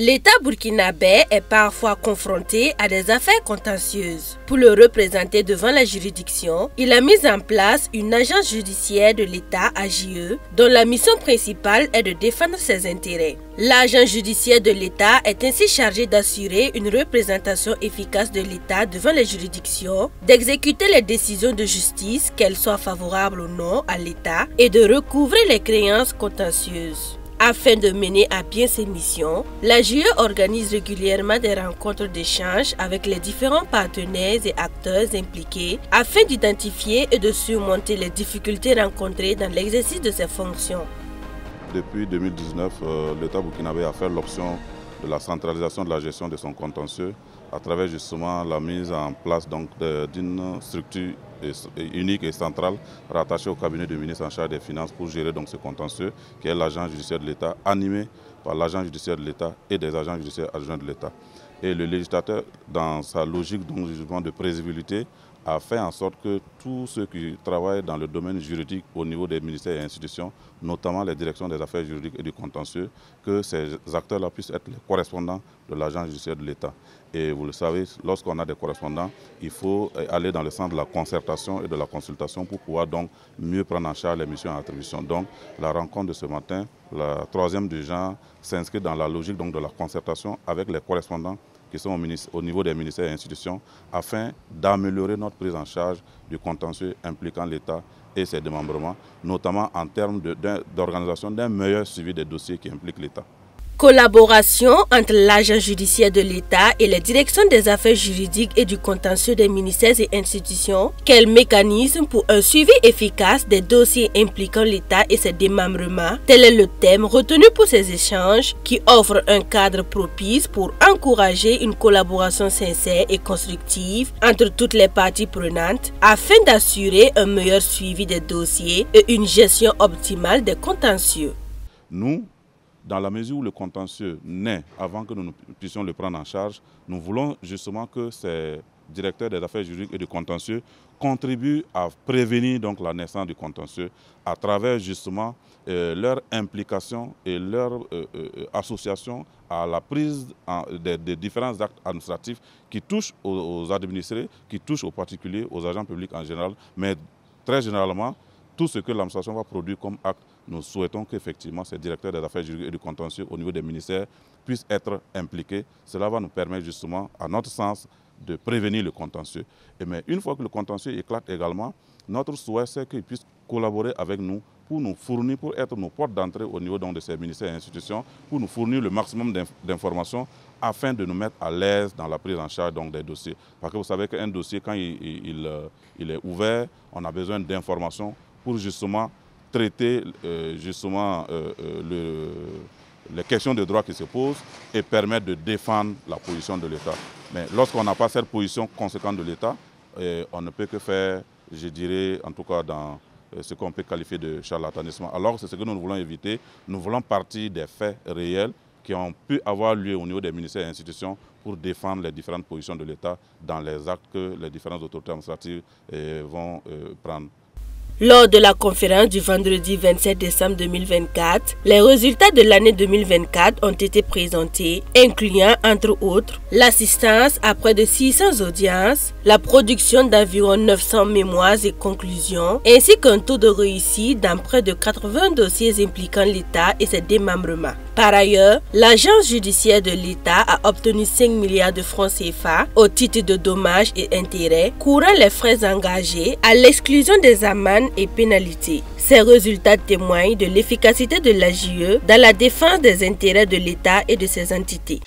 L'État burkinabé est parfois confronté à des affaires contentieuses. Pour le représenter devant la juridiction, il a mis en place une agence judiciaire de l'État AJE dont la mission principale est de défendre ses intérêts. L'agence judiciaire de l'État est ainsi chargée d'assurer une représentation efficace de l'État devant les juridictions, d'exécuter les décisions de justice, qu'elles soient favorables ou non à l'État, et de recouvrer les créances contentieuses. Afin de mener à bien ses missions, l'AJE organise régulièrement des rencontres d'échange avec les différents partenaires et acteurs impliqués afin d'identifier et de surmonter les difficultés rencontrées dans l'exercice de ses fonctions. Depuis 2019, l'État burkinabé a fait l'option de la centralisation de la gestion de son contentieux à travers justement la mise en place d'une structure unique et centrale rattachée au cabinet du ministre en charge des Finances pour gérer donc ce contentieux qui est l'agence judiciaire de l'État, animé par l'agent judiciaire de l'État et des agents judiciaires adjoints de l'État. Et le législateur, dans sa logique donc, justement, de prévisibilité, a fait en sorte que tous ceux qui travaillent dans le domaine juridique au niveau des ministères et institutions, notamment les directions des affaires juridiques et du contentieux, que ces acteurs-là puissent être les correspondants de l'agence judiciaire de l'État. Et vous le savez, lorsqu'on a des correspondants, il faut aller dans le sens de la concertation et de la consultation pour pouvoir donc mieux prendre en charge les missions et attributions. Donc la rencontre de ce matin, la troisième du genre, s'inscrit dans la logique donc, de la concertation avec les correspondants qui sont au niveau des ministères et institutions, afin d'améliorer notre prise en charge du contentieux impliquant l'État et ses démembrements, notamment en termes d'organisation d'un meilleur suivi des dossiers qui impliquent l'État. Collaboration entre l'agence judiciaire de l'État et les directions des affaires juridiques et du contentieux des ministères et institutions. Quel mécanisme pour un suivi efficace des dossiers impliquant l'État et ses démembrements? Tel est le thème retenu pour ces échanges qui offrent un cadre propice pour encourager une collaboration sincère et constructive entre toutes les parties prenantes afin d'assurer un meilleur suivi des dossiers et une gestion optimale des contentieux. Nous, dans la mesure où le contentieux naît avant que nous puissions le prendre en charge, nous voulons justement que ces directeurs des affaires juridiques et du contentieux contribuent à prévenir donc la naissance du contentieux à travers justement leur implication et leur association à la prise des différents actes administratifs qui touchent aux administrés, qui touchent aux particuliers, aux agents publics en général, mais très généralement, tout ce que l'administration va produire comme acte, nous souhaitons qu'effectivement ces directeurs des affaires juridiques et du contentieux au niveau des ministères puissent être impliqués. Cela va nous permettre justement, à notre sens, de prévenir le contentieux. Mais une fois que le contentieux éclate également, notre souhait c'est qu'ils puissent collaborer avec nous pour nous fournir, pour être nos portes d'entrée au niveau donc, de ces ministères et institutions, pour nous fournir le maximum d'informations afin de nous mettre à l'aise dans la prise en charge donc, des dossiers. Parce que vous savez qu'un dossier, quand il est ouvert, on a besoin d'informations pour justement traiter les questions de droit qui se posent et permettre de défendre la position de l'État. Mais lorsqu'on n'a pas cette position conséquente de l'État, on ne peut que faire, je dirais, en tout cas dans ce qu'on peut qualifier de charlatanisme. Alors c'est ce que nous voulons éviter. Nous voulons partir des faits réels qui ont pu avoir lieu au niveau des ministères et institutions pour défendre les différentes positions de l'État dans les actes que les différentes autorités administratives vont prendre. Lors de la conférence du vendredi 27 décembre 2024, les résultats de l'année 2024 ont été présentés, incluant entre autres l'assistance à près de 600 audiences, la production d'environ 900 mémoires et conclusions, ainsi qu'un taux de réussite dans près de 80 dossiers impliquant l'État et ses démembrements. Par ailleurs, l'agence judiciaire de l'État a obtenu 5 milliards de francs CFA au titre de dommages et intérêts, couvrant les frais engagés à l'exclusion des amendes et pénalités. Ces résultats témoignent de l'efficacité de l'AJE dans la défense des intérêts de l'État et de ses entités.